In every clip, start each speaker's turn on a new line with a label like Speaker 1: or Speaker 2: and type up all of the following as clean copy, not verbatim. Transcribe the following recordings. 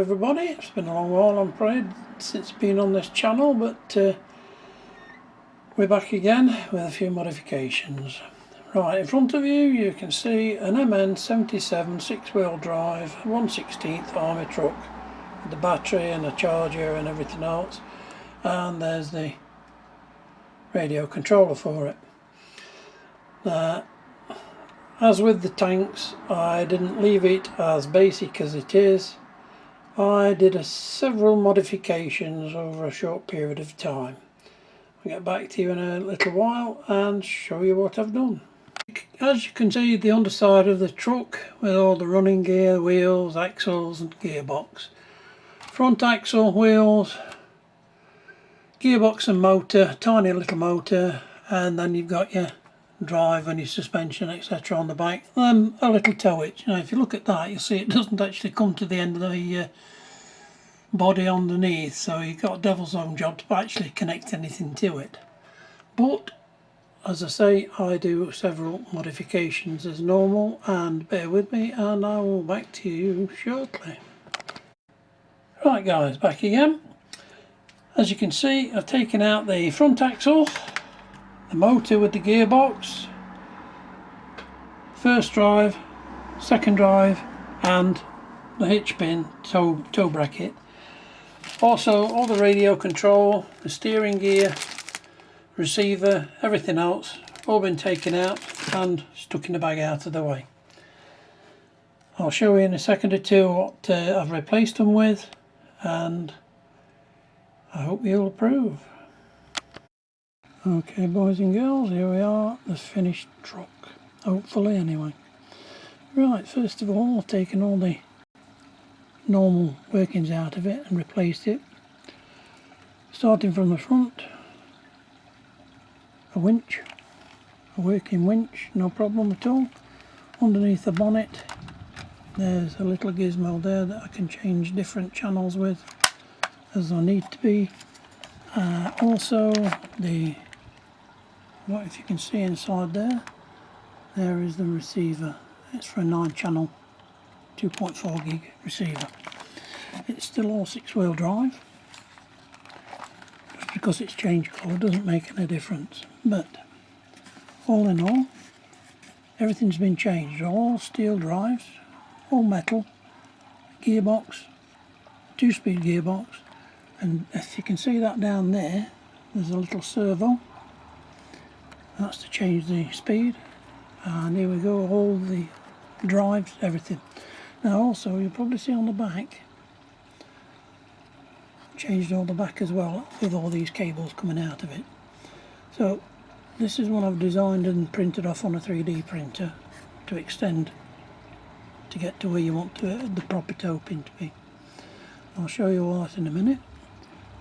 Speaker 1: everybody. It's been a long while, I'm afraid, since being on this channel, but we're back again with a few modifications. Right, in front of you can see an MN77 6-wheel drive 1/16 army truck with the battery and the charger and everything else, and there's the radio controller for it. As with the tanks, I didn't leave it as basic as it is. I did several modifications over a short period of time. I'll get back to you in a little while and show you what I've done. As you can see, the underside of the truck with all the running gear, wheels, axles and gearbox. Front axle, wheels, gearbox and motor, tiny little motor, and then you've got your drive and your suspension, etc. on the back. A little towage. Now if you look at that, you'll see it doesn't actually come to the end of the body underneath, so you've got a devil's own job to actually connect anything to it. But as I say, I do several modifications as normal, and bear with me and I will be back to you shortly. Right guys, back again. As you can see, I've taken out the front axle, the motor with the gearbox, first drive, second drive, and the hitch pin, toe bracket. Also all the radio control, the steering gear, receiver, everything else, all been taken out and stuck in the bag out of the way. I'll show you in a second or two what I've replaced them with, and I hope you'll approve. Okay boys and girls, here we are, the finished truck, hopefully anyway. Right, first of all I've taken all the normal workings out of it and replaced it. Starting from the front, a winch, a working winch, no problem at all. Underneath the bonnet there's a little gizmo there that I can change different channels with as I need to be. Also if you can see inside there is the receiver. It's for a 9-channel 2.4 gig receiver. It's still all 6-wheel drive. Just because it's changed colour doesn't make any difference, but all in all everything's been changed. All steel drives, all metal, gearbox, 2-speed gearbox, and if you can see that down there, there's a little servo. That's to change the speed, and here we go, all the drives, everything. Now also you'll probably see on the back, changed all the back as well with all these cables coming out of it. So this is one I've designed and printed off on a 3D printer to extend to get to where you want the proper toe pin to be. I'll show you all that in a minute.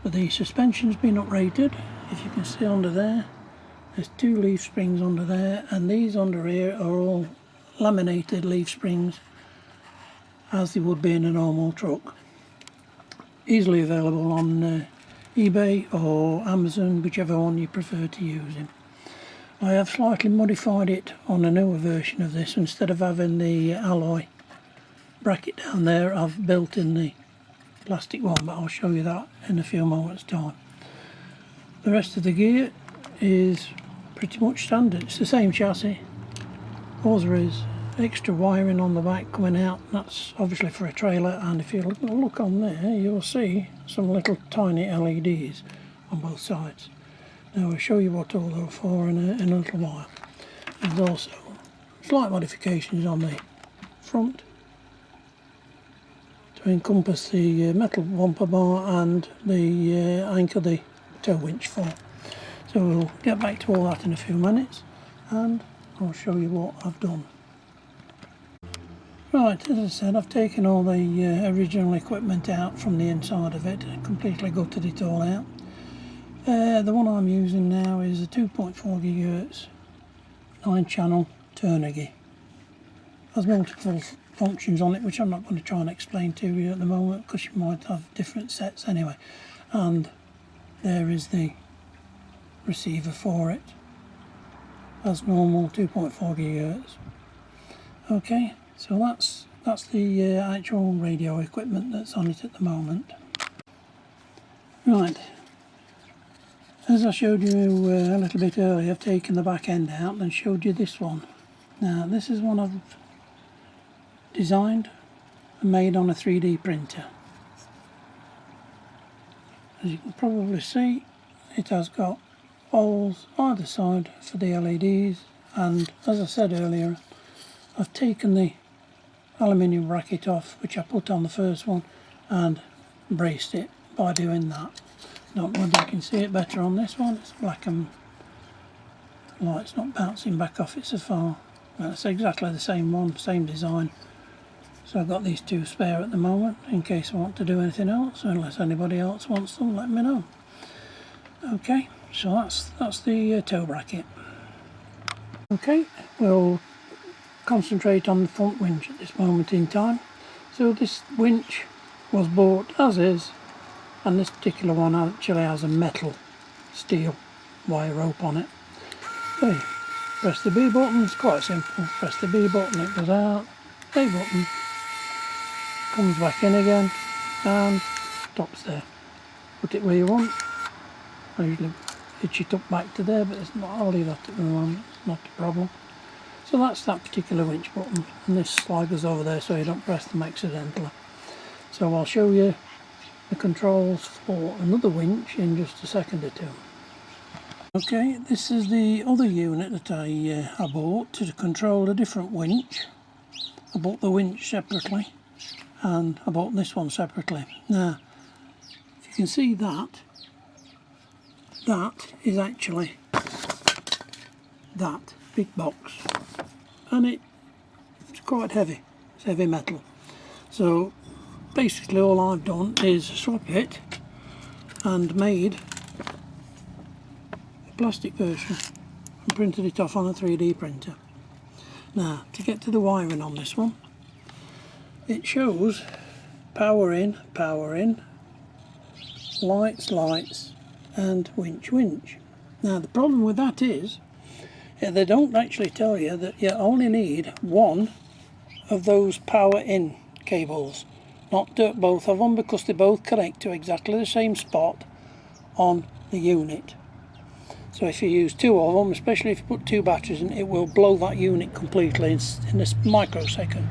Speaker 1: But the suspension's been uprated. If you can see under there's 2 leaf springs under there, and these under here are all laminated leaf springs as they would be in a normal truck. Easily available on eBay or Amazon, whichever one you prefer to use. I have slightly modified it on a newer version of this. Instead of having the alloy bracket down there, I've built in the plastic one, but I'll show you that in a few moments time. The rest of the gear is pretty much standard. It's the same chassis. All there is extra wiring on the back coming out. That's obviously for a trailer, and if you look on there you'll see some little tiny LEDs on both sides. Now I'll show you what all they're for in a little while. There's also slight modifications on the front to encompass the metal bumper bar and the anchor the tow winch for. So we'll get back to all that in a few minutes and I'll show you what I've done. Right, as I said, I've taken all the original equipment out from the inside of it, completely gutted it all out. The one I'm using now is a 2.4 GHz 9-channel Turnigy. Has multiple functions on it, which I'm not going to try and explain to you at the moment because you might have different sets anyway. And there is the receiver for it, as normal 2.4 GHz. Okay, so that's that's the actual radio equipment that's on it at the moment. Right, as I showed you a little bit earlier, I've taken the back end out and showed you this one. Now this is one I've designed and made on a 3D printer. As you can probably see, it has got holes either side for the LEDs, and as I said earlier, I've taken the aluminium bracket off which I put on the first one and braced it by doing that. Don't know whether you can see it better on this one. It's black and light's not bouncing back off it so far. But it's exactly the same one, same design. So I've got these two spare at the moment in case I want to do anything else. Unless anybody else wants them, let me know. Okay, so that's the toe bracket. Okay, we'll concentrate on the front winch at this moment in time. So this winch was bought as is, and this particular one actually has a metal steel wire rope on it. So press the B button, it's quite simple. Press the B button, it goes out. A button, comes back in again, and stops there. Put it where you want. I usually hitch it up back to there, but it's not, I'll leave that at the moment, it's not a problem. So that's that particular winch button, and this slide goes over there so you don't press them accidentally. So I'll show you the controls for another winch in just a second or two. Okay, this is the other unit that I bought to control a different winch. I bought the winch separately and I bought this one separately. Now, if you can see that is actually that big box, and it's quite heavy. It's heavy metal. So basically all I've done is swap it and made a plastic version and printed it off on a 3D printer. Now to get to the wiring on this one, it shows power in, lights, and winch. Now the problem with that is they don't actually tell you that you only need one of those power in cables, not both of them, because they both connect to exactly the same spot on the unit. So if you use two of them, especially if you put two batteries in, it will blow that unit completely in a microsecond.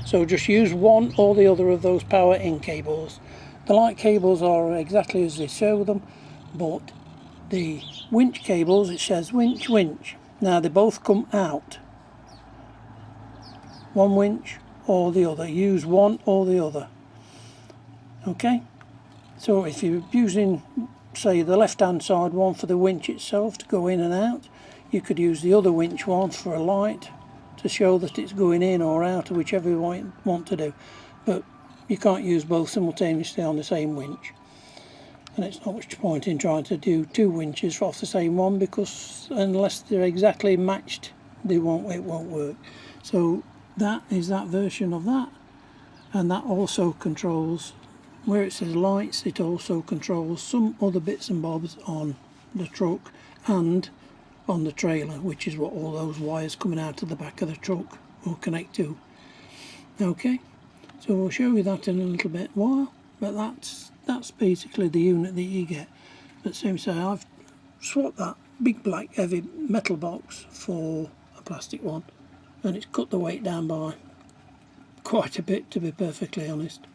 Speaker 1: So just use one or the other of those power in cables. The light cables are exactly as they show them, but the winch cables, it says winch. Now they both come out. One winch or the other. Use one or the other. Okay? So if you're using, say, the left hand side one for the winch itself to go in and out, you could use the other winch one for a light to show that it's going in or out, or whichever you want to do. But you can't use both simultaneously on the same winch. And it's not much point in trying to do two winches off the same one, because unless they're exactly matched, it won't work. So that is that version of that, and that also controls, where it says lights, it also controls some other bits and bobs on the truck and on the trailer, which is what all those wires coming out of the back of the truck will connect to. Okay, so we'll show you that in a little bit while, but that's basically the unit that you get. But same say, I've swapped that big black heavy metal box for a plastic one, and it's cut the weight down by quite a bit, to be perfectly honest.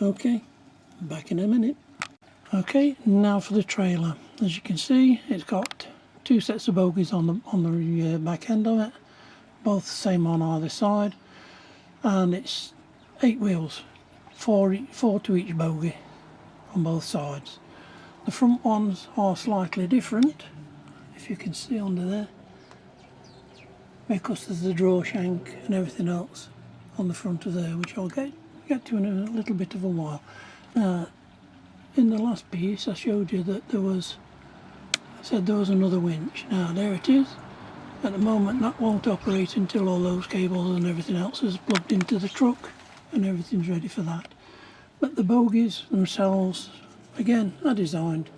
Speaker 1: Okay, back in a minute. Okay, now for the trailer. As you can see, it's got two sets of bogies on the back end of it, both the same on either side, and it's 8 wheels, four to each bogie on both sides. The front ones are slightly different, if you can see under there, because there's the draw shank and everything else on the front of there, which I'll get to in a little bit of a while. Now, in the last piece I showed you that there was another winch. Now there it is. At the moment that won't operate until all those cables and everything else is plugged into the truck and everything's ready for that. But the bogies themselves, again, are designed,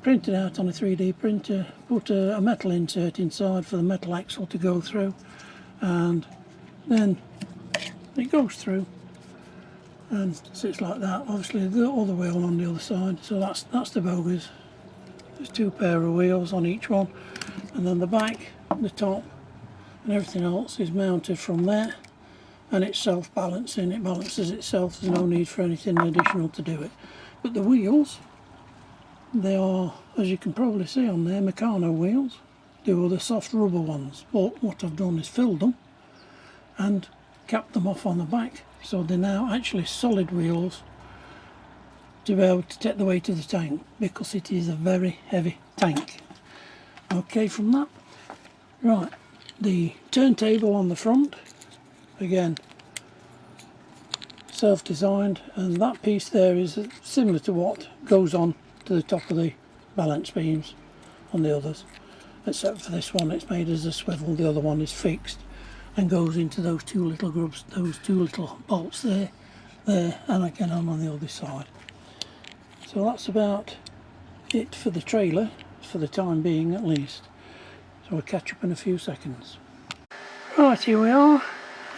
Speaker 1: printed out on a 3D printer, put a metal insert inside for the metal axle to go through, and then it goes through and sits like that. Obviously the other wheel on the other side, so that's the bogies. There's two pair of wheels on each one, and then the back, the top and everything else is mounted from there, and it's self-balancing, it balances itself, there's no need for anything additional to do it. But the wheels, they are, as you can probably see on there, Meccano wheels. They were the soft rubber ones, but what I've done is filled them and capped them off on the back, so they're now actually solid wheels to be able to take the weight of the tank, because it is a very heavy tank. Okay, from that, right, the turntable on the front, again self-designed, and that piece there is similar to what goes on to the top of the balance beams on the others, except for this one it's made as a swivel. The other one is fixed and goes into those two little grubs, those two little bolts there, and again on the other side. So that's about it for the trailer, for the time being at least. So we'll catch up in a few seconds. Right, here we are.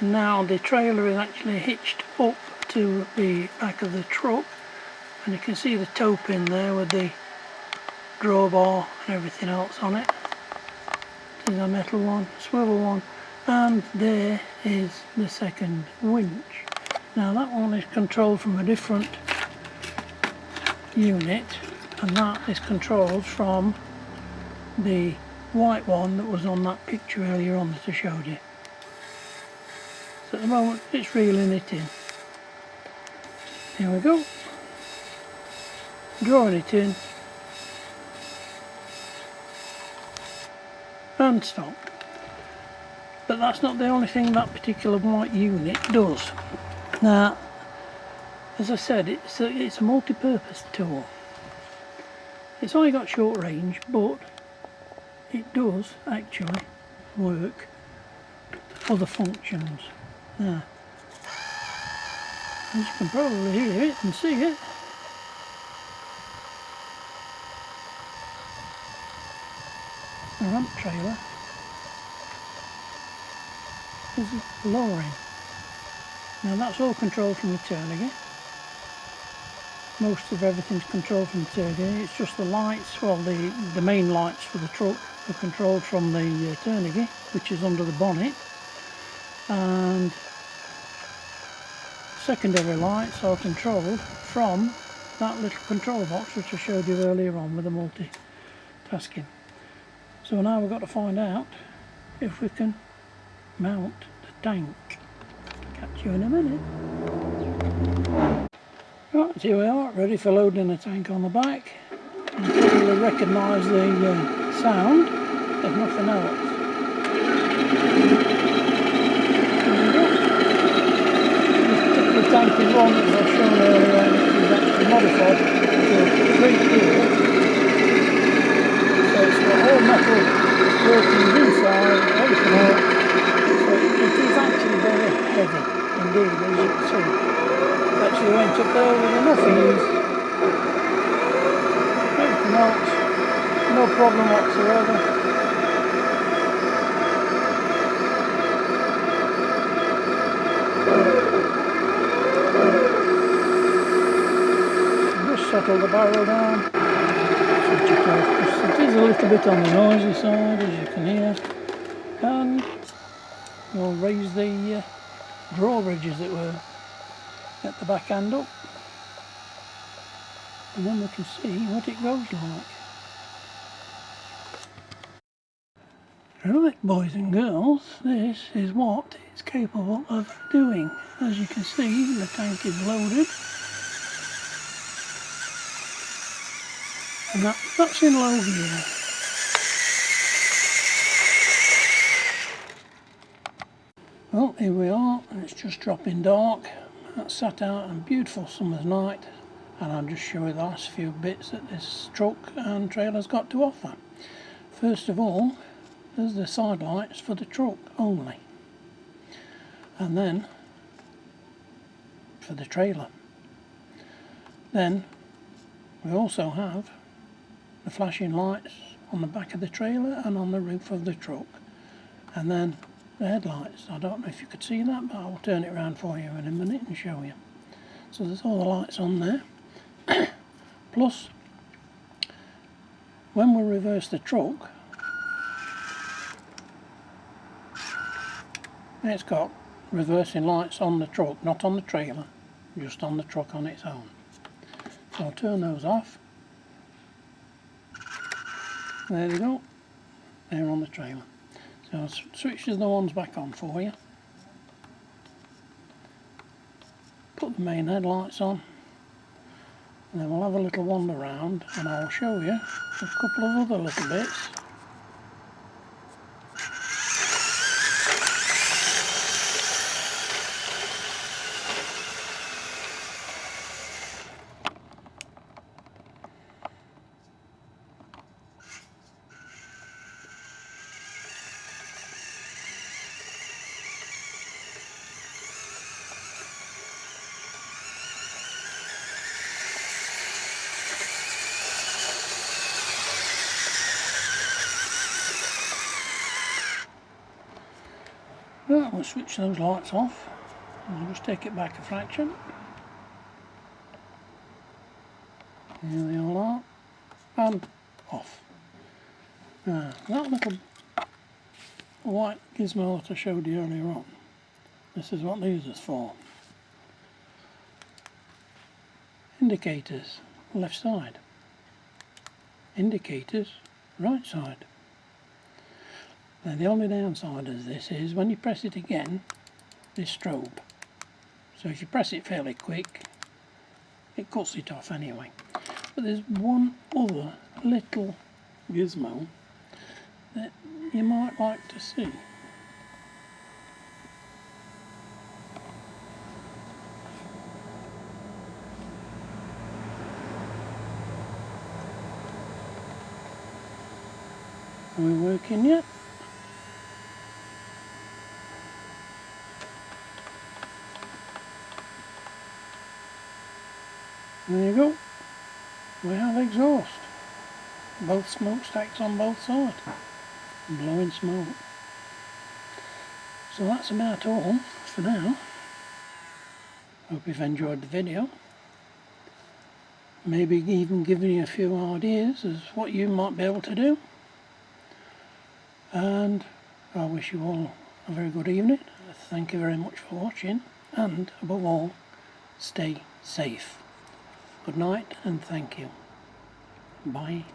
Speaker 1: Now the trailer is actually hitched up to the back of the truck, and you can see the toe pin there with the drawbar and everything else on it. There's a metal one, swivel one, and there is the second winch. Now that one is controlled from a different unit, and that is controlled from the white one that was on that picture earlier on that I showed you. So at the moment it's reeling it in. Here we go. Drawing it in and stop. But that's not the only thing that particular white unit does. Now, as I said, it's a multi-purpose tool. It's only got short range, but it does actually work other functions. Now, as you can probably hear it and see it, the ramp trailer is lowering. Now that's all controlled from the turnigy. Most of everything's controlled from the turnigy. It's just the lights, well the main lights for the truck are controlled from the turnigy, which is under the bonnet, and secondary lights are controlled from that little control box which I showed you earlier on with the multitasking. So now we've got to find out if we can mount the tank. Catch you in a minute. Right, here we are, ready for loading the tank on the back. You probably recognise the sound, if nothing else. The tank in one, as I've shown earlier, is actually modified to 3 gears. So it's got all metal workings inside, everything else. So it is actually very heavy indeed, as you can see. It actually went up there with enough ease. Everything else, no problem whatsoever. Settle the barrel down, switch it off. It is a little bit on the noisy side, as you can hear, and we'll raise the drawbridges that were at the back end up, and then we can see what it goes like. Right, boys and girls, this is what it's capable of doing. As you can see, the tank is loaded. And that's in low gear. Well, here we are, and it's just dropping dark. That's sat out on a beautiful summer's night, and I'll just show you the last few bits that this truck and trailer's got to offer. First of all, there's the side lights for the truck only, and then for the trailer. Then we also have the flashing lights on the back of the trailer and on the roof of the truck, and then the headlights. I don't know if you could see that, but I'll turn it around for you in a minute and show you. So there's all the lights on there. Plus, when we reverse the truck, it's got reversing lights on the truck, not on the trailer, just on the truck on its own. So I'll turn those off. There they go. They're on the trailer. So I'll switch the ones back on for you. Put the main headlights on. And then we'll have a little wander round and I'll show you a couple of other little bits. Right, we'll switch those lights off. I'll just take it back a fraction. Here they all are. And off. That little white gizmo that I showed you earlier on, this is what these is for. Indicators, left side. Indicators, right side. Now the only downside of this is when you press it again, this strobe. So if you press it fairly quick, it cuts it off anyway. But there's one other little gizmo that you might like to see. Are we working yet? There you go. We have exhaust. Both smokestacks on both sides. Blowing smoke. So that's about all for now. Hope you've enjoyed the video. Maybe even giving you a few ideas as what you might be able to do. And I wish you all a very good evening. Thank you very much for watching. And above all, stay safe. Good night and thank you. Bye.